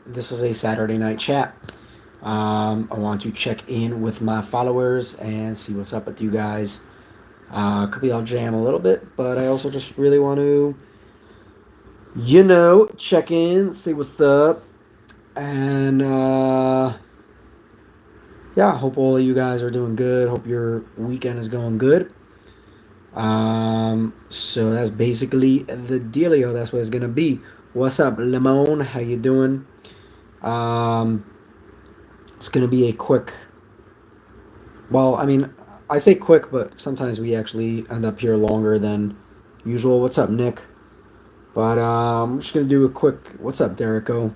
This is a Saturday night chat. I want to check in with my followers and see what's up with you guys. Could be I'll jam a little bit, but I also just really want to, check in, see what's up, and yeah, hope all of you guys are doing good. Hope your weekend is going good. So that's basically the dealio. That's what it's gonna be. What's up, Lemon? How you doing? Um, it's gonna be a quick. Well, I mean, I say quick, but sometimes we actually end up here longer than usual. What's up, Nick? But I'm just gonna do a quick. What's up, Derico?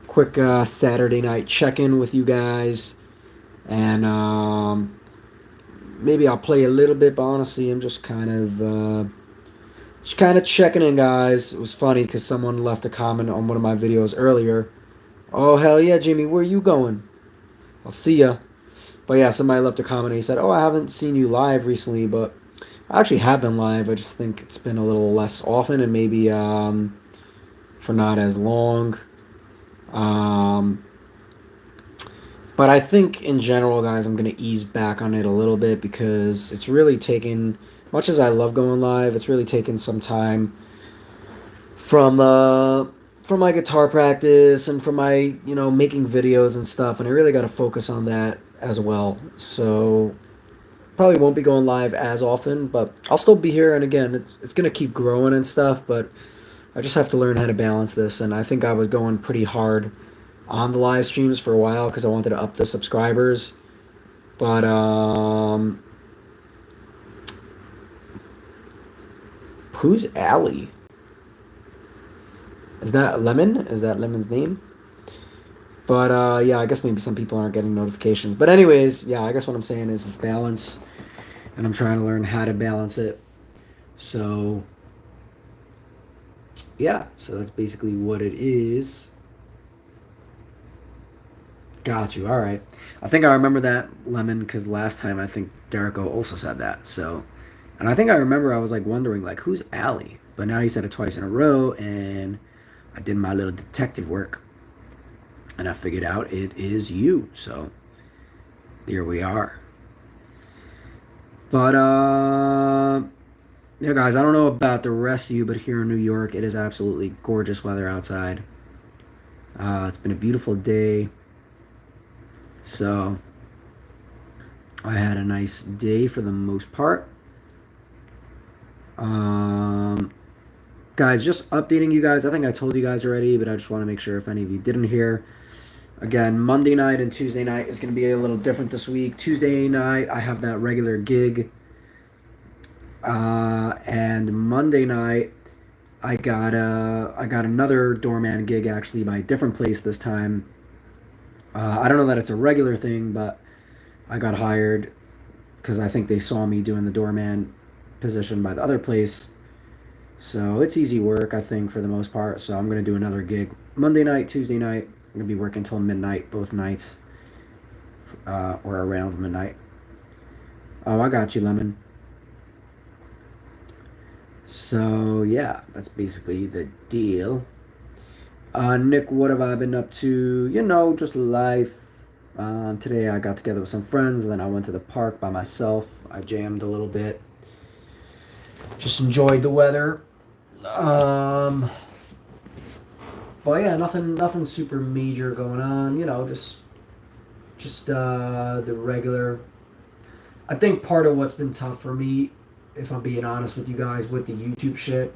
Quick Saturday night check-in with you guys, and maybe I'll play a little bit. But honestly, I'm just kind of checking in, guys. It was funny because someone left a comment on one of my videos earlier. Oh hell yeah, Jimmy, where you going? I'll see ya. But yeah, somebody left a comment and he said, "Oh, I haven't seen you live recently, but I actually have been live. I just think it's been a little less often and maybe for not as long." Um, but I think in general, guys, I'm gonna ease back on it a little bit because it's really taken, much as I love going live, it's really taken some time from from my guitar practice and from my making videos and stuff, and I really got to focus on that as well. So probably won't be going live as often, but I'll still be here. And again, it's gonna keep growing and stuff, but I just have to learn how to balance this. And I think I was going pretty hard on the live streams for a while because I wanted to up the subscribers. But who's Allie? Is that Lemon? Is that Lemon's name? But yeah, I guess maybe some people aren't getting notifications. But anyways, yeah, I guess what I'm saying is it's balance, and I'm trying to learn how to balance it. So yeah, so that's basically what it is. Got you. All right. I think I remember that, Lemon, because last time I think Derico also said that. So, and I think I remember I was like wondering like who's Allie, but now he said it twice in a row, and I did my little detective work, and I figured out it is you. So here we are. But yeah, guys, I don't know about the rest of you, but here in New York, it is absolutely gorgeous weather outside. It's been a beautiful day. So I had a nice day for the most part. Um, Guys, just updating you guys. I think I told you guys already, but I just want to make sure if any of you didn't hear. Again, Monday night and Tuesday night is going to be a little different this week. Tuesday night, I have that regular gig. And Monday night, I got another doorman gig actually by a different place this time. I don't know that it's a regular thing, but I got hired because I think they saw me doing the doorman position by the other place. So it's easy work, I think, for the most part. So I'm going to do another gig Monday night, Tuesday night. I'm going to be working until midnight both nights, or around midnight. Oh, I got you, Lemon. So yeah, that's basically the deal. Nick, what have I been up to? Just life. Today I got together with some friends, and then I went to the park by myself. I jammed a little bit. Just enjoyed the weather. Um, but yeah, nothing super major going on. Just the regular. I think part of what's been tough for me, if I'm being honest with you guys, with the YouTube shit,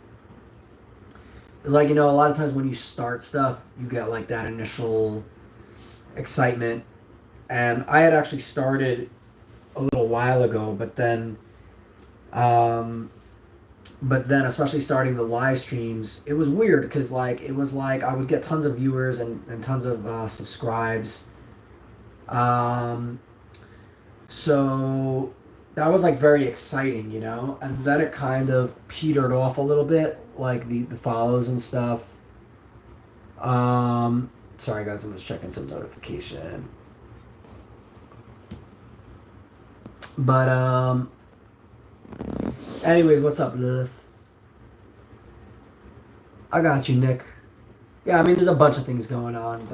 is like a lot of times when you start stuff, you get like that initial excitement, and I had actually started a little while ago, um, but then especially starting the live streams, it was weird because like it was like I would get tons of viewers and tons of subscribes. Um, so that was like very exciting. And then it kind of petered off a little bit, like the follows and stuff. Sorry guys, I'm just checking some notification. But anyways, what's up, Lilith? I got you, Nick. yeah, I mean, there's a bunch of things going on,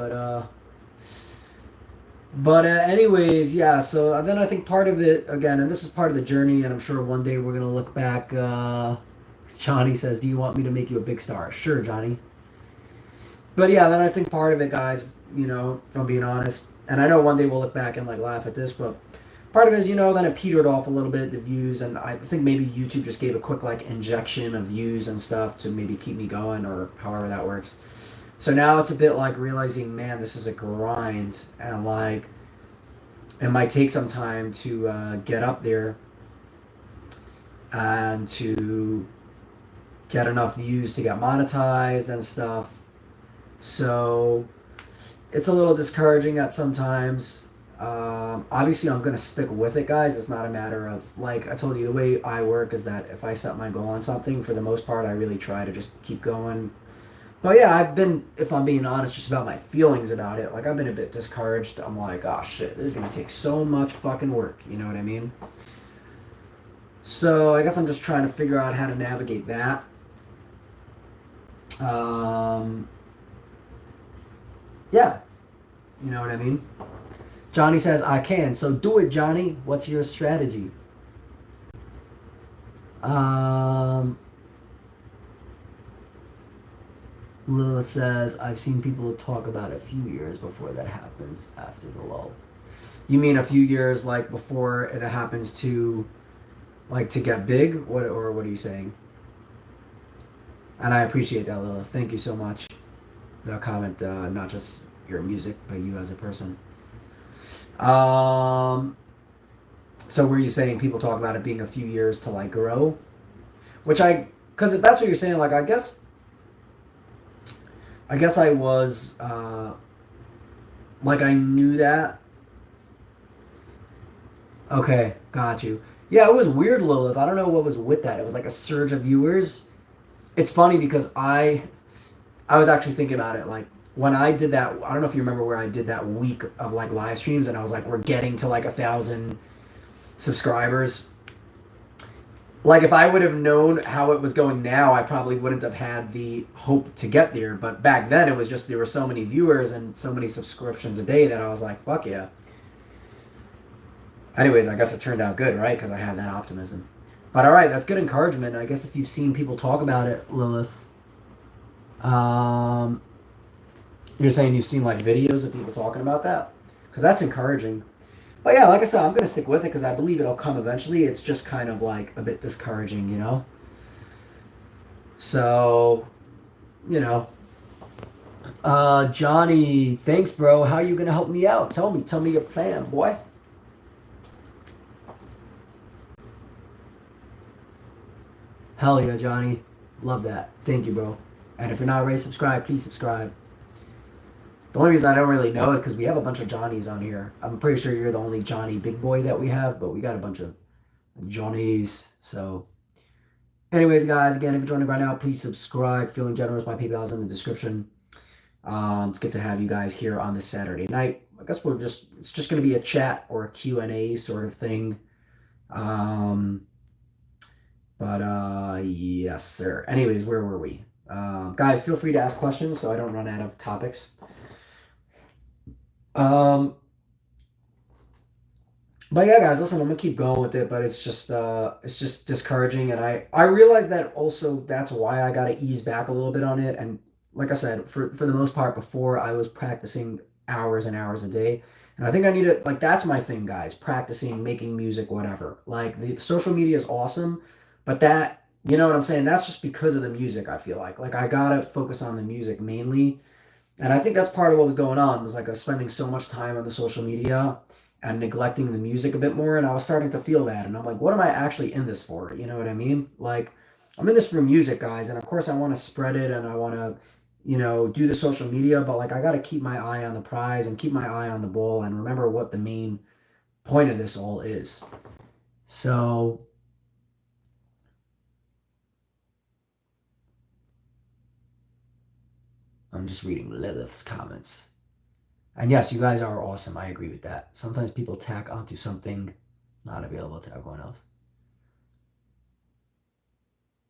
but anyways, yeah. So then I think part of it again, and this is part of the journey, and I'm sure one day we're gonna look back. Johnny says, "Do you want me to make you a big star?" Sure, Johnny. But yeah, then I think part of it, guys, if I'm being honest, and I know one day we'll look back and like laugh at this, but part of it is, then it petered off a little bit, the views, and I think maybe YouTube just gave a quick like injection of views and stuff to maybe keep me going or however that works. So now it's a bit like realizing, man, this is a grind, and like it might take some time to get up there and to get enough views to get monetized and stuff. So it's a little discouraging at sometimes. Obviously, I'm gonna stick with it, guys. It's not a matter of like I told you. The way I work is that if I set my goal on something, for the most part, I really try to just keep going. But yeah, I've been, if I'm being honest, just about my feelings about it. Like I've been a bit discouraged. I'm like, oh shit, this is gonna take so much fucking work. You know what I mean? So I guess I'm just trying to figure out how to navigate that. Um, yeah, you know what I mean? Johnny says, I can. So do it, Johnny. What's your strategy? Um, Lilith says, I've seen people talk about a few years before that happens after the lull. You mean a few years like before it happens to like to get big? What are you saying? And I appreciate that, Lilith. Thank you so much. The comment, not just your music, but you as a person. So were you saying people talk about it being a few years to like grow? Because if that's what you're saying, like I guess I was, like I knew that. Okay, got you. Yeah, it was weird, Lilith. I don't know what was with that. It was like a surge of viewers. It's funny because I was actually thinking about it. Like when I did that, I don't know if you remember where I did that week of like live streams, and I was like, we're getting to like 1,000 subscribers. Like if I would have known how it was going now, I probably wouldn't have had the hope to get there. But back then, it was just there were so many viewers and so many subscriptions a day that I was like, fuck yeah. Anyways, I guess it turned out good, right? Because I had that optimism. But all right, that's good encouragement. I guess if you've seen people talk about it, Lilith, um, you're saying you've seen like videos of people talking about that? Because that's encouraging. But yeah, like I said, I'm going to stick with it because I believe it'll come eventually. It's just kind of like a bit discouraging, you know? So, you know. Johnny, thanks, bro. How are you going to help me out? Tell me your plan, boy. Hell yeah, Johnny. Love that. Thank you, bro. And if you're not already subscribed, please subscribe. The only reason I don't really know is because we have a bunch of Johnnies on here. I'm pretty sure you're the only Johnny big boy that we have, but we got a bunch of Johnnies. So, anyways, guys, again, if you're joining right now, please subscribe. Feeling Generous, my PayPal is in the description. It's good to have you guys here on this Saturday night. I guess it's just going to be a chat or a Q&A sort of thing. But yes, sir. Anyways, where were we? Guys, feel free to ask questions so I don't run out of topics. But yeah, guys, listen, I'm gonna keep going with it, but it's just discouraging, and I realize that also that's why I gotta ease back a little bit on it. And like I said, for the most part, before I was practicing hours and hours a day, and I think I need to like that's my thing, guys, practicing, making music, whatever. Like the social media is awesome, but that you know what I'm saying? That's just because of the music. I feel like I gotta focus on the music mainly, and I think that's part of what was going on was like I was spending so much time on the social media and neglecting the music a bit more, and I was starting to feel that, and I'm like, what am I actually in this for? You know what I mean? Like, I'm in this for music, guys, and of course I want to spread it and I want to, do the social media, but like I got to keep my eye on the prize and keep my eye on the ball and remember what the main point of this all is. So, I'm just reading Lilith's comments. And yes, you guys are awesome. I agree with that. Sometimes people tack onto something not available to everyone else.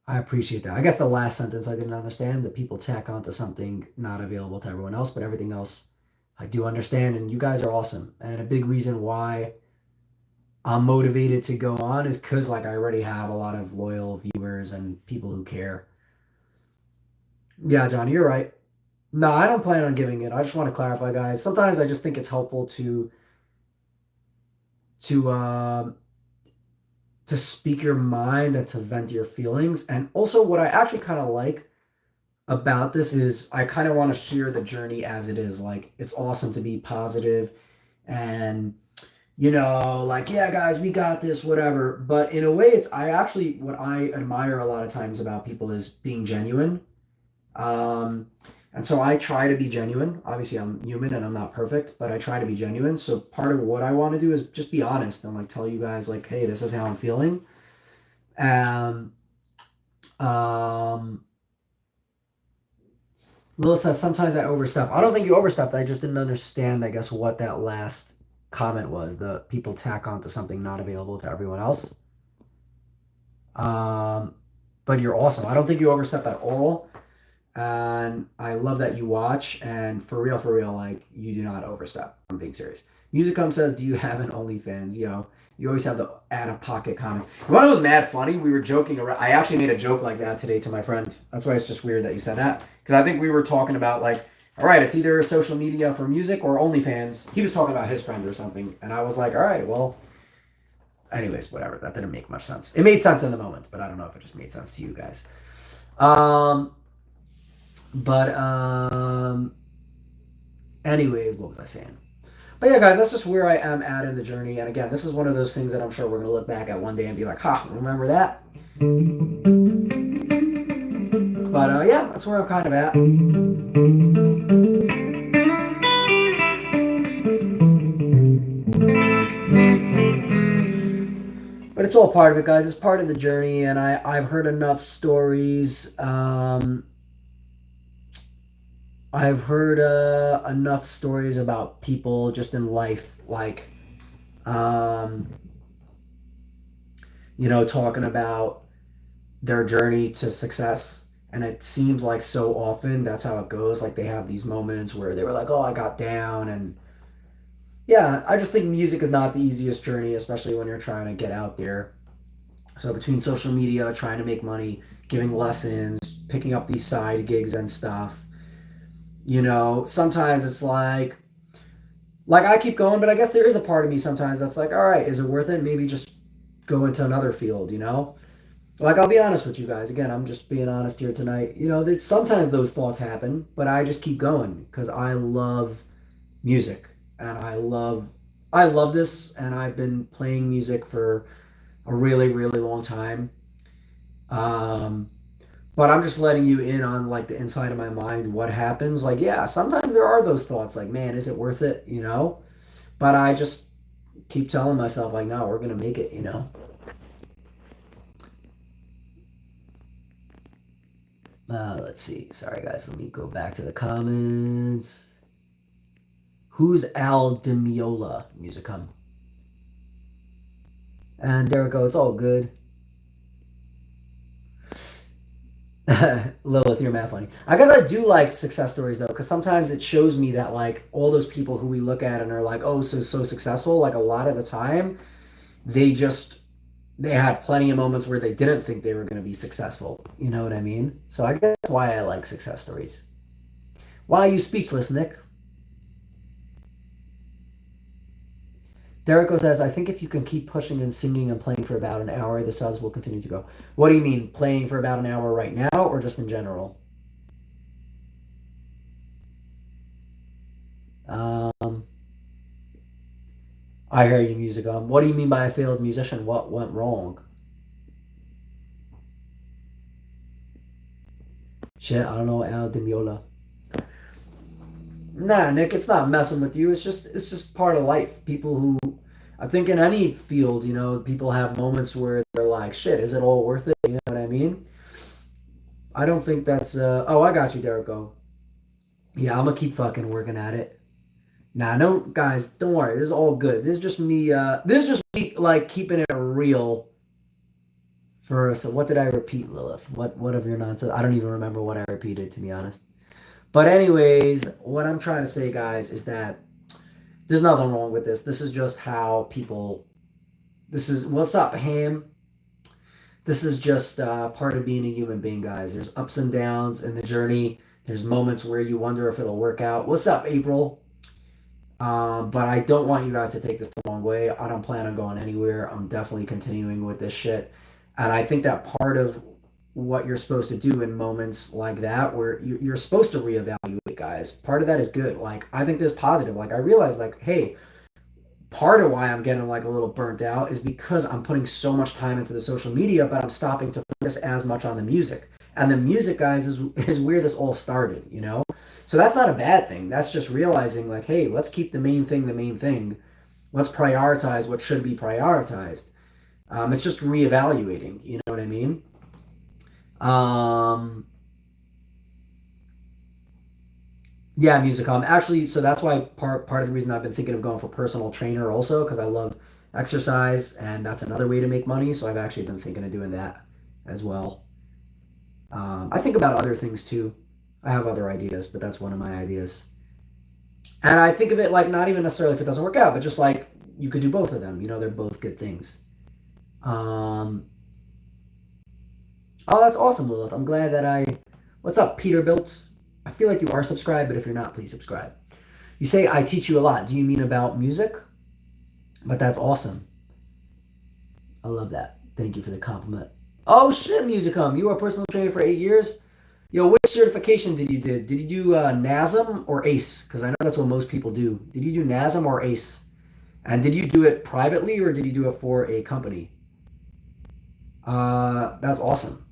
I appreciate that. I guess the last sentence I didn't understand, that people tack onto something not available to everyone else, but everything else I do understand, and you guys are awesome. And a big reason why I'm motivated to go on is because like I already have a lot of loyal viewers and people who care. Yeah, Johnny, you're right. No, I don't plan on giving it. I just want to clarify, guys. Sometimes I just think it's helpful to to speak your mind and to vent your feelings. And also, what I actually kind of like about this is I kind of want to share the journey as it is. Like, it's awesome to be positive and, like, yeah, guys, we got this, whatever. But in a way, I actually, what I admire a lot of times about people is being genuine. Um, and so I try to be genuine. Obviously, I'm human and I'm not perfect, but I try to be genuine. So part of what I want to do is just be honest and like tell you guys, like, hey, this is how I'm feeling. And um, Lil says sometimes I overstep. I don't think you overstepped. I just didn't understand, I guess, what that last comment was. The people tack onto something not available to everyone else. Um, but you're awesome. I don't think you overstepped at all. And I love that you watch. And for real, like you do not overstep. I'm being serious. Musicom says, "Do you have an OnlyFans?" Yo, you always have the out of pocket comments. You want to know what's mad funny? We were joking around. I actually made a joke like that today to my friend. That's why it's just weird that you said that because I think we were talking about like, all right, it's either social media for music or OnlyFans. He was talking about his friend or something, and I was like, all right, well. Anyways, whatever. That didn't make much sense. It made sense in the moment, but I don't know if it just made sense to you guys. Um, but anyways, what was I saying? But yeah, guys, that's just where I am at in the journey. And again, this is one of those things that I'm sure we're gonna look back at one day and be like, "Ha, remember that?" But yeah, that's where I'm kind of at. But it's all part of it, guys. It's part of the journey, and I've heard enough stories. I've heard enough stories about people just in life, like, um, talking about their journey to success. And it seems like so often that's how it goes. Like they have these moments where they were like, oh, I got down. And yeah, I just think music is not the easiest journey, especially when you're trying to get out there. So between social media, trying to make money, giving lessons, picking up these side gigs and stuff, sometimes it's like I keep going, but I guess there is a part of me sometimes that's like, all right, is it worth it? Maybe just go into another field. Like I'll be honest with you guys. Again, I'm just being honest here tonight. There's sometimes those thoughts happen, but I just keep going because I love music and I love this and I've been playing music for a really, really long time. Um, but I'm just letting you in on like the inside of my mind, what happens. Like, yeah, sometimes there are those thoughts like, man, is it worth it? But I just keep telling myself like, no, we're gonna make it. Let's see. Sorry, guys. Let me go back to the comments. Who's Al Demiola? Musicum. And there we go. It's all good. Lilith, you're mad funny. I guess I do like success stories though, because sometimes it shows me that like all those people who we look at and are like, oh, so successful. Like a lot of the time, they just they had plenty of moments where they didn't think they were going to be successful. You know what I mean? So I guess that's why I like success stories. Why are you speechless, Nick? Derico says, I think if you can keep pushing and singing and playing for about an hour, the subs will continue to go. What do you mean, playing for about an hour right now or just in general? Um, I hear you, music. What do you mean by a failed musician? What went wrong? Shit, I don't know, Al Demiola. Nah, Nick, it's not messing with you. It's just part of life. People who I think in any field, people have moments where they're like, shit, is it all worth it? You know what I mean? I don't think that's oh, I got you, Derico. Yeah, I'm gonna keep fucking working at it. Nah, no guys, don't worry. This is all good. This is just me like keeping it real So what did I repeat, Lilith? What of your nonsense? I don't even remember what I repeated, to be honest. But anyways, what I'm trying to say, guys, is that there's nothing wrong with this. This is just how people. This is what's up, Ham. This is just part of being a human being, guys. There's ups and downs in the journey. There's moments where you wonder if it'll work out. What's up, April? But I don't want you guys to take this the wrong way. I don't plan on going anywhere. I'm definitely continuing with this shit. And I think that part of what you're supposed to do in moments like that, where you're supposed to reevaluate, guys, part of that is good. Like, I think there's positive. Like, I realized, like, hey, part of why I'm getting like a little burnt out is because I'm putting so much time into the social media, but I'm stopping to focus as much on the music. And the music, guys, is where this all started, you know? So that's not a bad thing. That's just realizing, like, hey, let's keep the main thing the main thing. Let's prioritize what should be prioritized. It's just reevaluating, you know what I mean? Yeah, music. Actually, so that's why part of the reason I've been thinking of going for personal trainer also, because I love exercise and that's another way to make money. So I've actually been thinking of doing that as well. I think about other things too. I have other ideas, but that's one of my ideas. And I think of it like not even necessarily if it doesn't work out, but just like you could do both of them. You know, they're both good things. Um, oh, that's awesome, Lilith. I'm glad that I. What's up, Peterbilt? I feel like you are subscribed, but if you're not, please subscribe. You say I teach you a lot. Do you mean about music? But that's awesome. I love that. Thank you for the compliment. Oh shit, Musicom. You were a personal trainer for 8 years? Yo, which certification did you do? Did you do NASM or ACE? Because I know that's what most people do. Did you do NASM or ACE? And did you do it privately or did you do it for a company? That's awesome.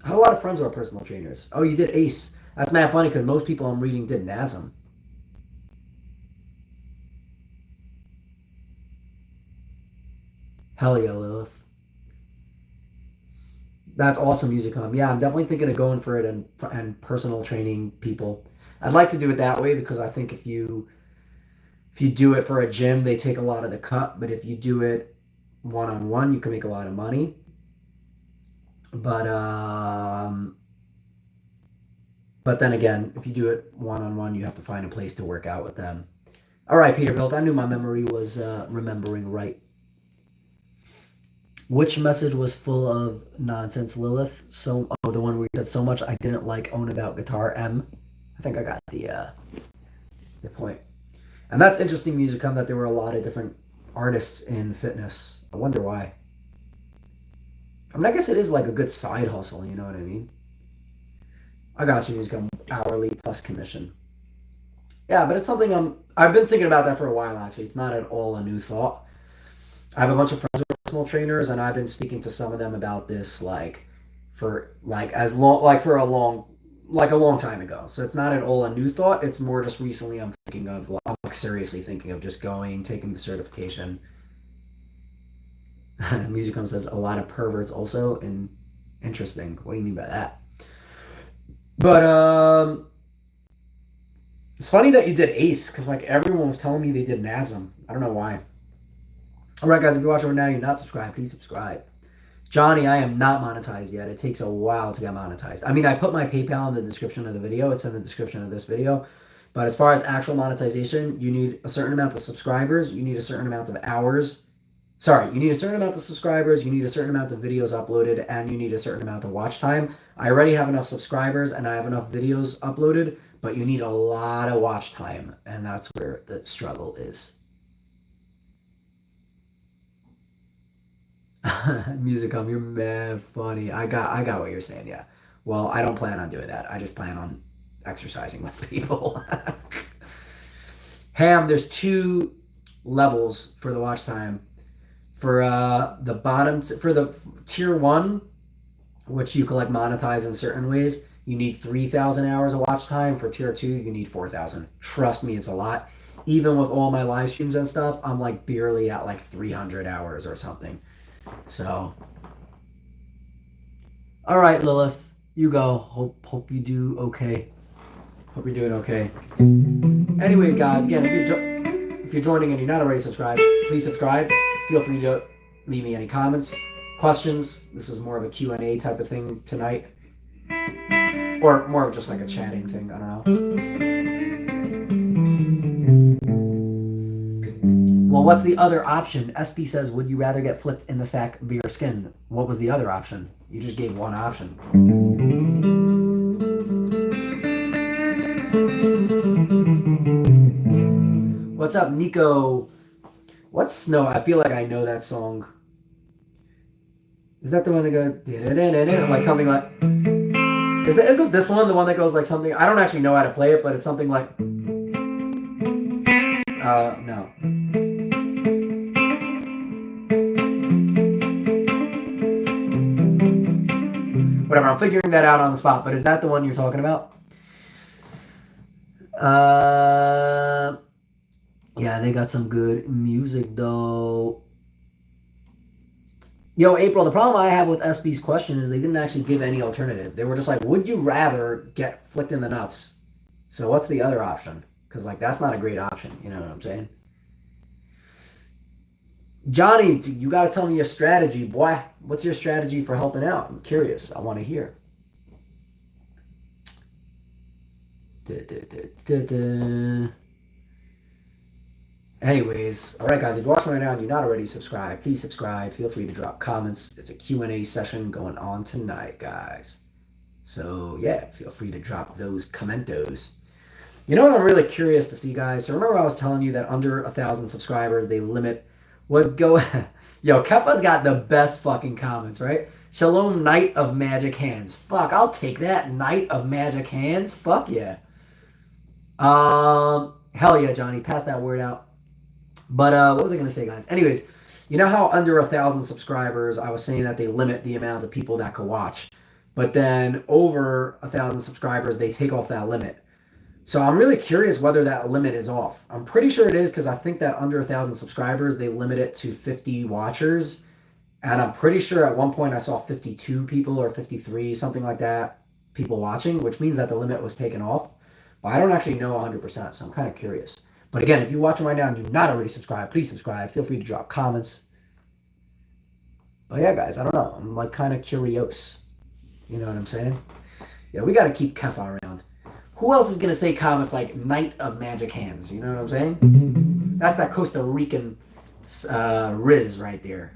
I have a lot of friends who are personal trainers. Oh, you did ACE. That's mad funny because most people I'm reading did NASM. Hell yeah, Lilith. That's awesome, Musicom. Yeah, I'm definitely thinking of going for it and personal training people. I'd like to do it that way because I think if you do it for a gym, they take a lot of the cut. But if you do it one on one, you can make a lot of money. But but then again, if you do it one on one, you have to find a place to work out with them. All right, Peterbilt. I knew my memory was remembering right. Which message was full of nonsense, Lilith? So, oh, the one where you said so much I didn't like own about guitar M. I think I got the point. And that's interesting, Musicom, that there were a lot of different artists in fitness. I wonder why. I mean, I guess it is like a good side hustle, you know what I mean? I got you, Musicom, hourly plus commission. Yeah, but it's something I've been thinking about that for a while actually. It's not at all a new thought. I have a bunch of friends who are personal trainers, and I've been speaking to some of them about this for a long time ago. So it's not at all a new thought. It's more just recently I'm like seriously thinking of just going, taking the certification. Musicom says a lot of perverts also, and interesting. What do you mean by that? But it's funny that you did Ace because like everyone was telling me they did NASM. I don't know why. All right, guys, if you're watching right now, you're not subscribed, please subscribe. Johnny, I am not monetized yet. It takes a while to get monetized. I mean, I put my PayPal in the description of the video. It's in the description of this video. But as far as actual monetization, you need a certain amount of subscribers. You need a certain amount of hours. Sorry, you need a certain amount of subscribers. You need a certain amount of videos uploaded. And you need a certain amount of watch time. I already have enough subscribers and I have enough videos uploaded. But you need a lot of watch time. And that's where the struggle is. Musicom, you're mad funny. I got what you're saying, yeah. Well, I don't plan on doing that. I just plan on exercising with people. Ham, there's two levels for the watch time. For for the tier one, which you can like monetize in certain ways, you need 3,000 hours of watch time. For tier two, you need 4,000. Trust me, it's a lot. Even with all my live streams and stuff, I'm like barely at like 300 hours or something. So, all right, Lilith, you go. Hope you do okay. Hope you're doing okay. Anyway, guys, again, if you're joining and you're not already subscribed, please subscribe. Feel free to leave me any comments, questions. This is more of a Q&A type of thing tonight. Or more of just like a chatting thing. I don't know. Well, what's the other option? SP says, would you rather get flicked in the sack via your skin? What was the other option? You just gave one option. What's up, Nico? What's Snow? I feel like I know that song. Is that the one that goes like something like? Isn't this one the one that goes like something? I don't actually know how to play it, but it's something like. No. Whatever, I'm figuring that out on the spot. But is that the one you're talking about? Yeah, they got some good music though. Yo, April, the problem I have with SB's question is they didn't actually give any alternative. They were just like, would you rather get flicked in the nuts? So what's the other option? Because, like, that's not a great option. You know what I'm saying? Johnny, you got to tell me your strategy, boy. What's your strategy for helping out? I'm curious. I want to hear. Anyways, all right, guys, if you're watching right now and you're not already subscribed, please subscribe. Feel free to drop comments. It's a Q&A session going on tonight, guys. So, yeah, feel free to drop those commentos. You know what I'm really curious to see, guys? So remember I was telling you that under 1,000 subscribers, they limit was go... Yo, Kefa's got the best fucking comments, right? Shalom, Knight of Magic Hands. Fuck, I'll take that. Knight of Magic Hands. Fuck yeah. Hell yeah, Johnny. Pass that word out. But what was I going to say, guys? Anyways, you know how under 1,000 subscribers, I was saying that they limit the amount of people that could watch. But then over 1,000 subscribers, they take off that limit. So I'm really curious whether that limit is off. I'm pretty sure it is because I think that under 1,000 subscribers, they limit it to 50 watchers. And I'm pretty sure at one point I saw 52 people or 53, something like that, people watching, which means that the limit was taken off. But I don't actually know 100%, so I'm kind of curious. But again, if you're watching right now and you're not already subscribed, please subscribe. Feel free to drop comments. But yeah, guys, I don't know. I'm like kind of curious. You know what I'm saying? Yeah, we got to keep Kefa around. Who else is going to say comments like Knight of Magic Hands? You know what I'm saying? That's that Costa Rican Riz right there.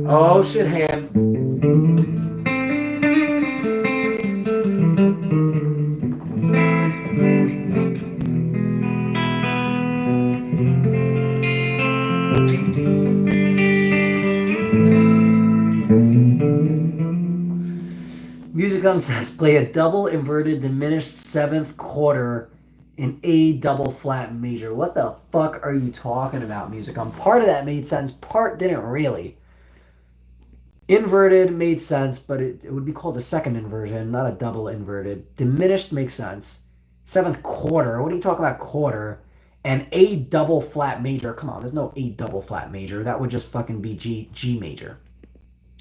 Oh, shit, hand. Musicum says, play a double inverted diminished seventh quarter in A double flat major. What the fuck are you talking about, Musicum? Part of that made sense, part didn't really. Inverted made sense, but it would be called a second inversion, not a double inverted. Diminished makes sense. Seventh quarter, what are you talking about quarter? And A double flat major, come on, there's no A double flat major. That would just fucking be G major.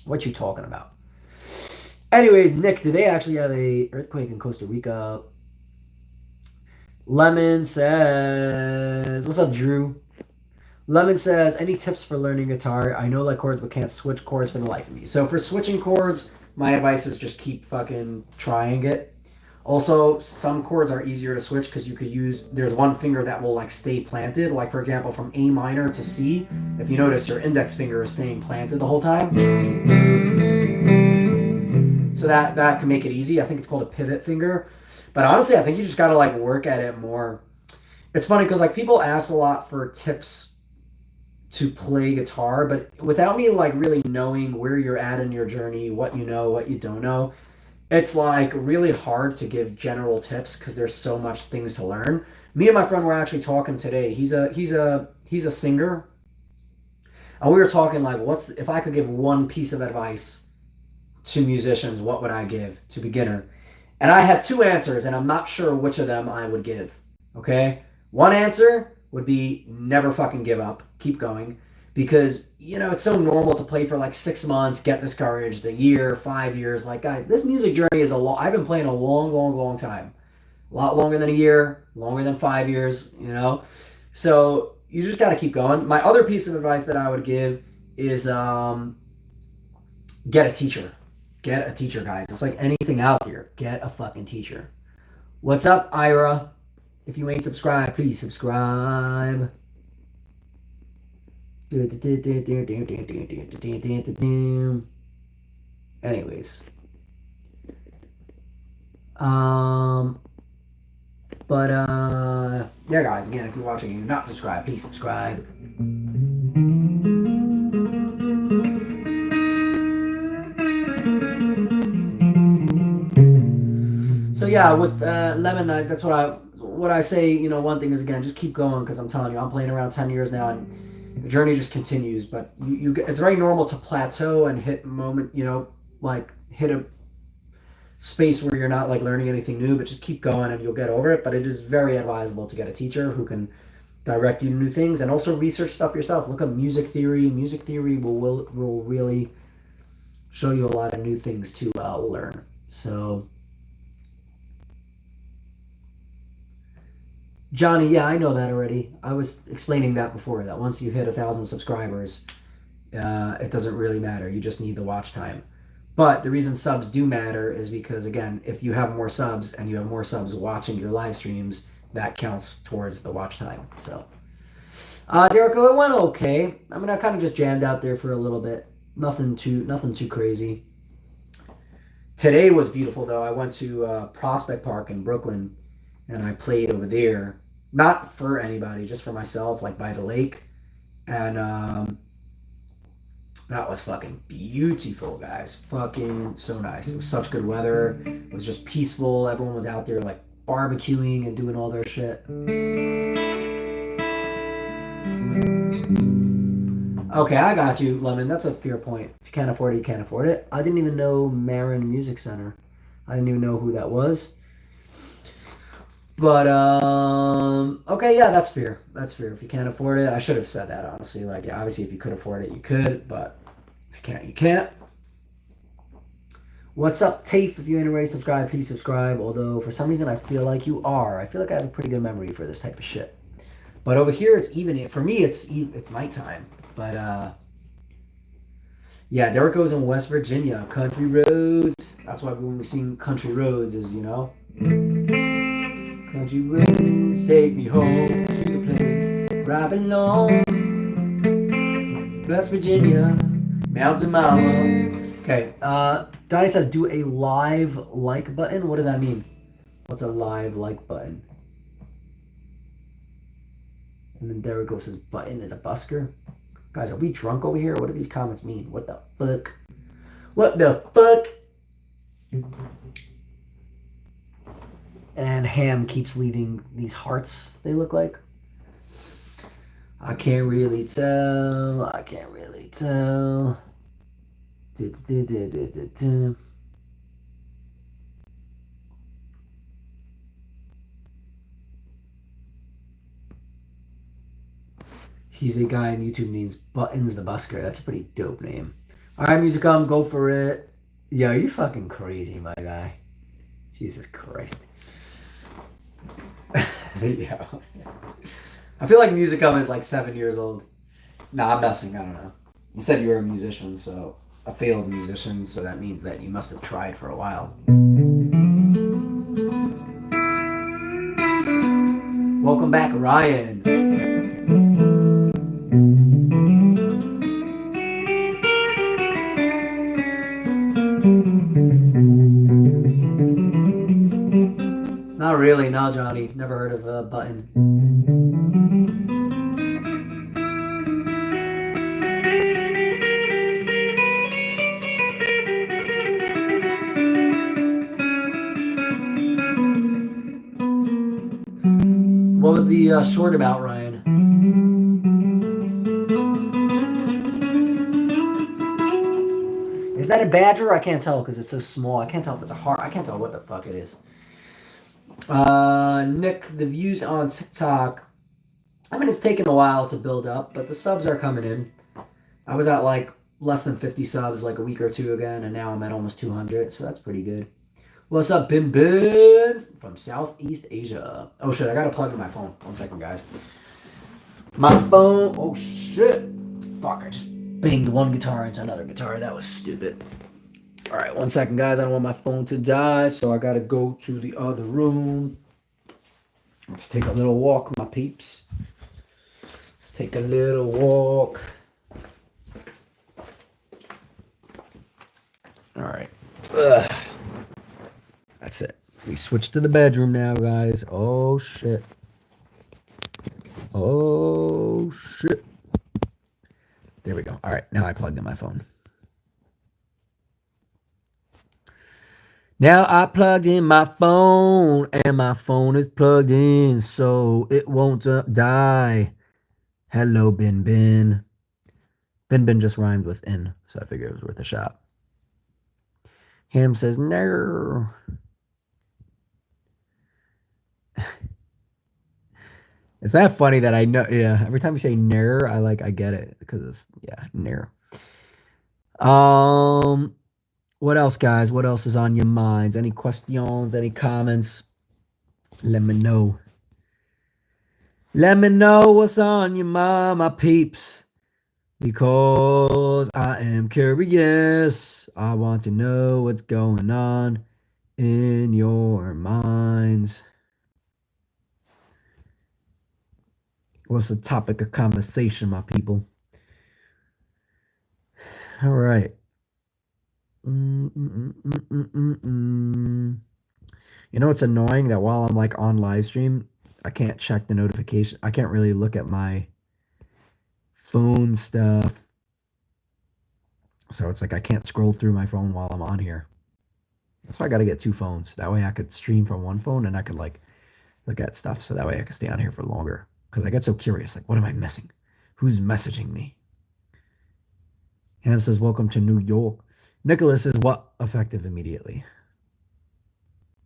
What you talking about? Anyways, Nick, did they actually have a earthquake in Costa Rica? Lemon says, what's up, Drew? Lemon says, any tips for learning guitar? I know like chords, but can't switch chords for the life of me. So for switching chords, my advice is just keep fucking trying it. Also, some chords are easier to switch because you could use, there's one finger that will like stay planted. Like for example, from A minor to C, if you notice your index finger is staying planted the whole time. So that can make it easy. I think it's called a pivot finger. But honestly, I think you just got to like work at it more. It's funny because like people ask a lot for tips to play guitar, but without me like really knowing where you're at in your journey, what you know, what you don't know, it's like really hard to give general tips because there's so much things to learn. Me and my friend were actually talking today. He's a singer, and we were talking like, if I could give one piece of advice to musicians, what would I give to beginner? And I had two answers, and I'm not sure which of them I would give. Okay, one answer would be never fucking give up, keep going. because it's so normal to play for like 6 months, get discouraged, a year, 5 years. Like, guys, this music journey is a long. I've been playing a long, long, long time, a lot longer than a year, longer than 5 years. So you just got to keep going. My other piece of advice that I would give is get a teacher. Get a teacher, guys. It's like anything out here. Get a fucking teacher. What's up, Ira? If you ain't subscribed, please subscribe. Anyways. Yeah, guys, again, if you're watching and you're not subscribed, please subscribe. So yeah, with Lemon, that's what I say. One thing is, again, just keep going, because I'm telling you, I'm playing around 10 years now, and the journey just continues. But it's very normal to plateau and hit a moment, like hit a space where you're not like learning anything new, but just keep going and you'll get over it. But it is very advisable to get a teacher who can direct you to new things, and also research stuff yourself. Look up music theory. Music theory will really show you a lot of new things to learn. So, Johnny, yeah, I know that already. I was explaining that before, that once you hit 1,000 subscribers, it doesn't really matter. You just need the watch time. But the reason subs do matter is because, again, if you have more subs and you have more subs watching your live streams, that counts towards the watch time. So, Jericho, it went okay. I mean, I kind of just jammed out there for a little bit. Nothing too crazy. Today was beautiful, though. I went to Prospect Park in Brooklyn, and I played over there. Not for anybody, just for myself, like by the lake. And that was fucking beautiful, guys. Fucking so nice. It was such good weather. It was just peaceful. Everyone was out there like barbecuing and doing all their shit. Okay, I got you, Lemon. That's a fair point. If you can't afford it, you can't afford it. I didn't even know Marin Music Center. I didn't even know who that was. But okay, yeah, that's fair. That's fair. If you can't afford it, I should have said that, honestly. Like, yeah, obviously, if you could afford it, you could. But if you can't, you can't. What's up, Tafe? If you ain't already subscribed, please subscribe. Although for some reason I feel like you are. I feel like I have a pretty good memory for this type of shit. But over here, it's even. For me, it's nighttime. But yeah, Derek goes in West Virginia, country roads. That's why when we sing country roads, is country roads take me home to the place where I belong. West Virginia, Mountain Mama. Okay, Donnie says do a live like button. What does that mean? What's a live like button? And then Derek says button is a busker. Guys, are we drunk over here? What do these comments mean? What the fuck? What the fuck? And Ham keeps leaving these hearts, they look like. I can't really tell. I can't really tell. He's a guy on YouTube named Buttons the Busker. That's a pretty dope name. Alright, Musicom, go for it. Yo, you fucking crazy, my guy. Jesus Christ. Yeah. I feel like Musicom is like 7 years old. Nah, I'm messing. I don't know. You said you were a musician, so a failed musician, so that means that you must have tried for a while. Welcome back, Ryan. Not really, no, Johnny. Never heard of a button. What was the short about, Ryan? Is that a badger? I can't tell because it's so small. I can't tell if it's a heart. I can't tell what the fuck it is. Nick, the views on TikTok, I mean, it's taken a while to build up, but the subs are coming in. I was at like less than 50 subs like a week or two again, and now I'm at almost 200, so that's pretty good. What's up, Bin Bin from Southeast Asia? Oh shit, I gotta plug in my phone. 1 second, guys. My phone. Oh shit. Fuck, I just banged one guitar into another guitar. That was stupid. All right, 1 second, guys. I don't want my phone to die, so I gotta go to the other room. Let's take a little walk, my peeps. Let's take a little walk. All right. Ugh. That's it. We switch to the bedroom now, guys. Oh shit. Oh shit. There we go. All right, now I plugged in my phone. Now I plugged in my phone, and my phone is plugged in, so it won't die. Hello, Bin Bin. Bin Bin just rhymed with in, so I figured it was worth a shot. Ham says, no. It's not funny that I know, yeah, every time you say ner, I get it, because it's, yeah, ner. What else, guys? What else is on your minds? Any questions? Any comments? Let me know. Let me know what's on your mind, my peeps. Because I am curious. I want to know what's going on in your minds. What's the topic of conversation, my people? All right. You know, it's annoying that while I'm like on live stream, I can't check the notification. I can't really look at my phone stuff. So it's like I can't scroll through my phone while I'm on here. That's why I got to get 2 phones. That way I could stream from one phone and I could like look at stuff. So that way I could stay on here for longer. Because I get so curious. Like, what am I missing? Who's messaging me? Ham says, welcome to New York. Nicholas says, what effective immediately?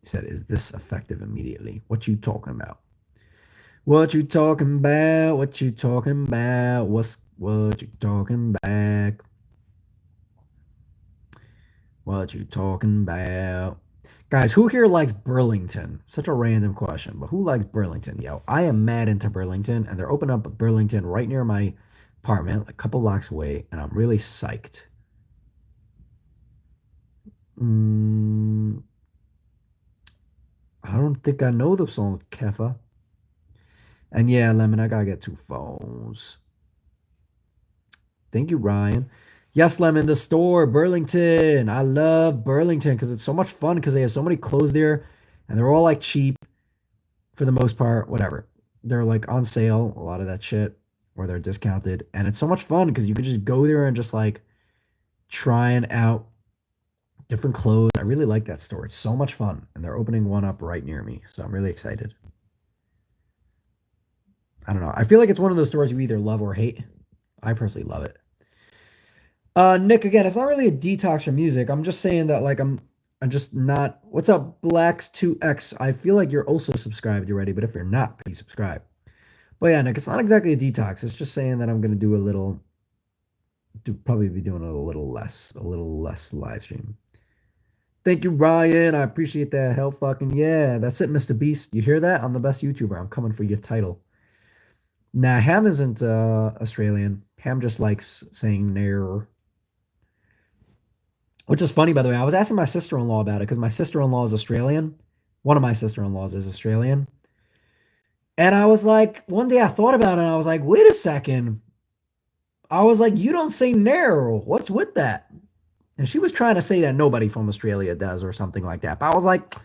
He said, is this effective immediately? What you talking about? What you talking about? What you talking about? What you talking back? What you talking about? Guys, who here likes Burlington? Such a random question, but who likes Burlington? Yo, I am mad into Burlington, and they're opening up Burlington right near my apartment, a couple blocks away, and I'm really psyched. I don't think I know the song Kefa. And yeah, Lemon, I gotta get 2 phones. Thank you, Ryan. Yes, Lemon, the store, Burlington. I love Burlington because it's so much fun because they have so many clothes there and they're all like cheap for the most part, whatever. They're like on sale, a lot of that shit, or they're discounted. And it's so much fun because you could just go there and just like trying out different clothes. I really like that store. It's so much fun. And they're opening one up right near me. So I'm really excited. I don't know. I feel like it's one of those stores you either love or hate. I personally love it. Nick, again, it's not really a detox from music. I'm just saying that like I'm just not. What's up, Blacks2X? I feel like you're also subscribed already, but if you're not, please subscribe. But yeah, Nick, it's not exactly a detox. It's just saying that I'm gonna do a little, probably be doing a little less live stream. Thank you, Ryan. I appreciate that. Hell fucking yeah. That's it, Mr. Beast. You hear that? I'm the best YouTuber. I'm coming for your title. Nah, Ham isn't Australian. Ham just likes saying nair. Which is funny, by the way. I was asking my sister-in-law about it because my sister-in-law is Australian. One of my sister-in-laws is Australian. And I was like, one day I thought about it and I was like, wait a second. I was like, you don't say nair. What's with that? And she was trying to say that nobody from Australia does or something like that. But I was like,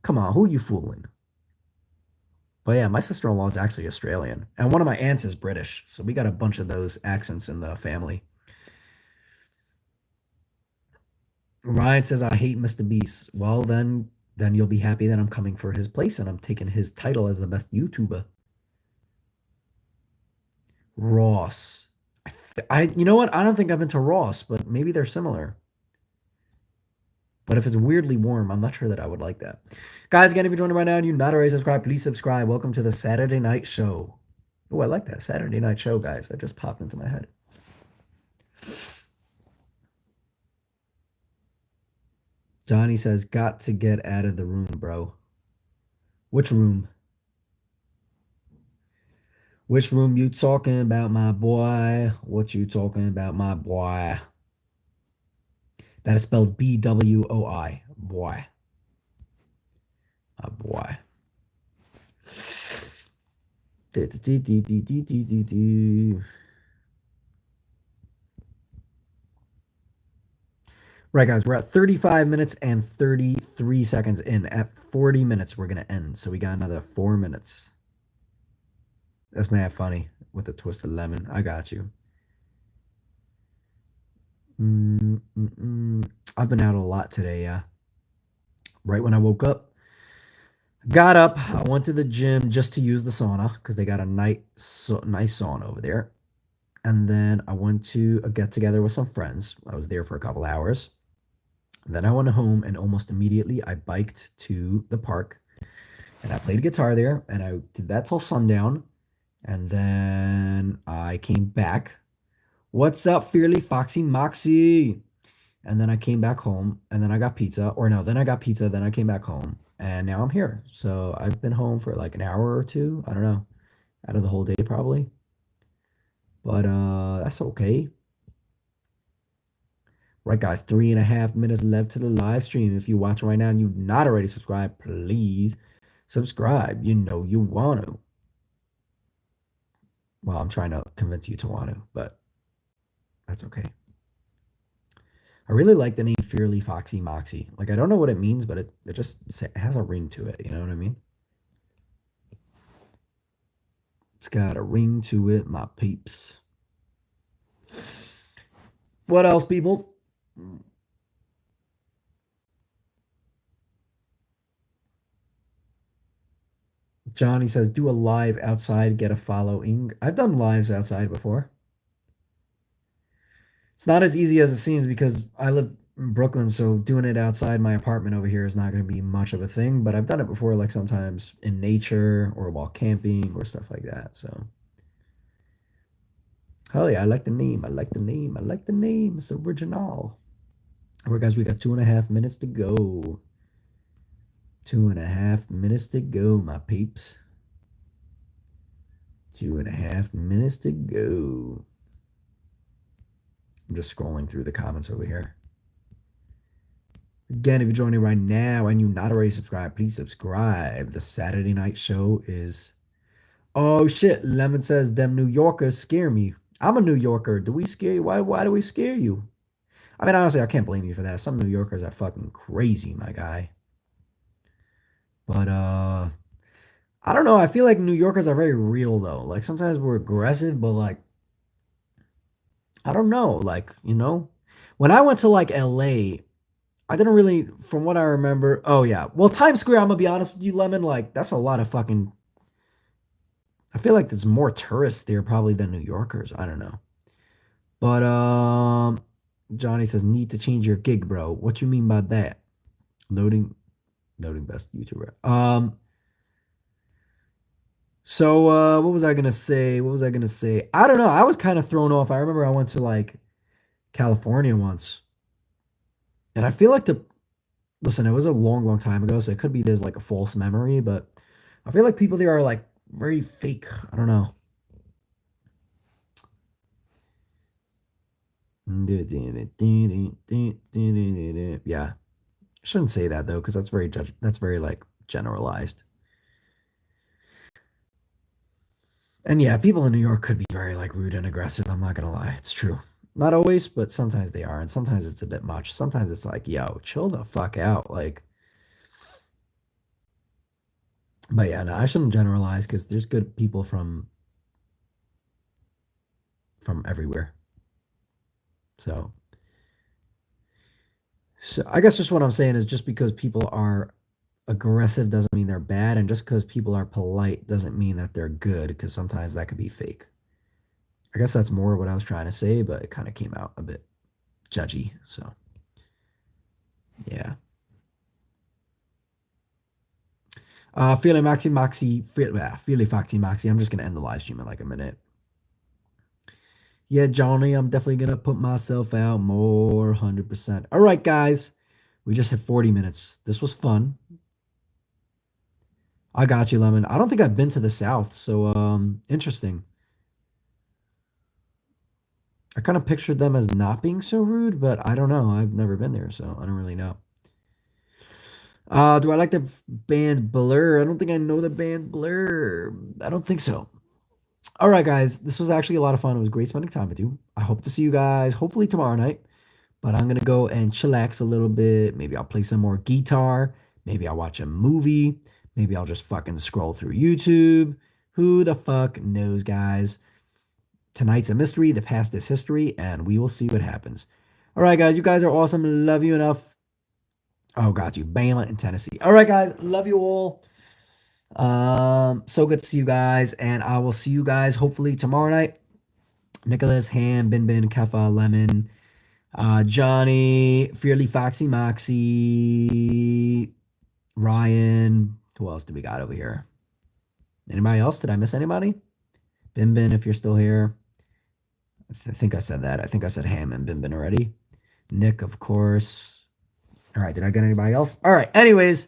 come on, who are you fooling? But yeah, my sister-in-law is actually Australian. And one of my aunts is British. So we got a bunch of those accents in the family. Ryan says, I hate Mr. Beast. Well, then you'll be happy that I'm coming for his place and I'm taking his title as the best YouTuber. Ross. You know what? I don't think I've been to Ross, but maybe they're similar. But if it's weirdly warm, I'm not sure that I would like that. Guys, again, if you're joining right now and you're not already subscribed, please subscribe. Welcome to the Saturday Night Show. Oh, I like that. Saturday Night Show, guys. That just popped into my head. Johnny says, got to get out of the room, bro. Which room? Which room you talking about, my boy? What you talking about, my boy? That is spelled BWOI. Boy. My boy. Right, guys, we're at 35 minutes and 33 seconds in. At 40 minutes, we're going to end. So we got another 4 minutes. That's mad funny with a twisted lemon. I got you. I've been out a lot today, yeah. Right when I woke up, got up, I went to the gym just to use the sauna because they got a nice sauna over there. And then I went to a get together with some friends. I was there for a couple hours. Then I went home and almost immediately I biked to the park and I played guitar there and I did that till sundown. And then I came back. What's up, Fearly Foxy Moxie? And then I came back home and then I got pizza. Or no, then I got pizza, then I came back home. And now I'm here. So I've been home for like an hour or two. I don't know. Out of the whole day probably. But that's okay. Right, guys, 3.5 minutes left to the live stream. If you're watching right now and you've not already subscribed, please subscribe. You know you want to. Well, I'm trying to convince you to want to, but that's okay. I really like the name Fearly Foxy Moxie. Like, I don't know what it means, but it just has a ring to it. You know what I mean? It's got a ring to it, my peeps. What else, people? Johnny says, do a live outside, get a following. I've done lives outside before. It's not as easy as it seems because I live in Brooklyn, so doing it outside my apartment over here is not going to be much of a thing. But I've done it before, like sometimes in nature or while camping or stuff like that. So, hell yeah, I like the name. I like the name. I like the name. It's original. All right, guys, we got 2.5 minutes to go. 2.5 minutes to go, my peeps. 2.5 minutes to go. I'm just scrolling through the comments over here. Again, if you're joining right now and you're not already subscribed, please subscribe. The Saturday night show is... Oh, shit. Lemon says, them New Yorkers scare me. I'm a New Yorker. Do we scare you? Why do we scare you? I mean, honestly, I can't blame you for that. Some New Yorkers are fucking crazy, my guy. But, I don't know. I feel like New Yorkers are very real, though. Like, sometimes we're aggressive, but, like, I don't know. Like, you know? When I went to, like, LA... I didn't really, from what I remember. Oh yeah, well Times Square. I'm gonna be honest with you, Lemon. Like that's a lot of fucking. I feel like there's more tourists there probably than New Yorkers. I don't know. But Johnny says need to change your gig, bro. What you mean by that? Loading, loading best YouTuber. So what was I gonna say? What was I gonna say? I don't know. I was kind of thrown off. I remember I went to like California once, and I feel like the listen, it was a long, long time ago, so it could be there's like a false memory, but I feel like people there are like very fake. I don't know. Yeah. I shouldn't say that though, because that's very like generalized. And yeah, people in New York could be very like rude and aggressive. I'm not gonna lie. It's true. Not always, but sometimes they are, and sometimes it's a bit much. Sometimes it's like, yo, chill the fuck out. Like, but yeah, no, I shouldn't generalize because there's good people from everywhere. So, so I guess just what I'm saying is just because people are aggressive doesn't mean they're bad, and just because people are polite doesn't mean that they're good, because sometimes that could be fake. I guess that's more what I was trying to say, but it kind of came out a bit judgy. So, yeah. Feeling Feely Foxy Moxie. I'm just gonna end the live stream in like a minute. Yeah, Johnny, I'm definitely gonna put myself out more, 100%. All right, guys. We just hit 40 minutes. This was fun. I got you, Lemon. I don't think I've been to the South, so interesting. I kind of pictured them as not being so rude, but I don't know. I've never been there, so I don't really know. Do I like the band Blur? I don't think I know the band Blur. I don't think so. All right, guys. This was actually a lot of fun. It was great spending time with you. I hope to see you guys hopefully tomorrow night. But I'm gonna go and chillax a little bit. Maybe I'll play some more guitar. Maybe I'll watch a movie. Maybe I'll just fucking scroll through YouTube. Who the fuck knows, guys? Tonight's a mystery. The past is history, and we will see what happens. All right, guys. You guys are awesome. Love you enough. Oh, got you. Bama in Tennessee. All right, guys. Love you all. So good to see you guys, and I will see you guys hopefully tomorrow night. Nicholas, Ham, Bin Bin, Kefa, Lemon, Johnny, Fearly Foxy Moxie, Ryan. Who else do we got over here? Anybody else? Did I miss anybody? Bin Bin, if you're still here. I think I said that. I think I said Ham and Bin Bin already. Nick, of course. All right, did I get anybody else? All right, anyways,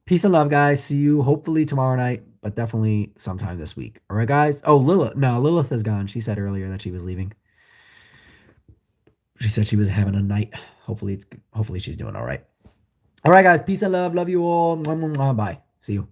peace and love, guys. See you hopefully tomorrow night, but definitely sometime this week. All right, guys? Oh, Lilith. No, Lilith is gone. She said earlier that she was leaving. She said she was having a night. Hopefully she's doing all right. All right, guys. Peace and love. Love you all. Bye. See you.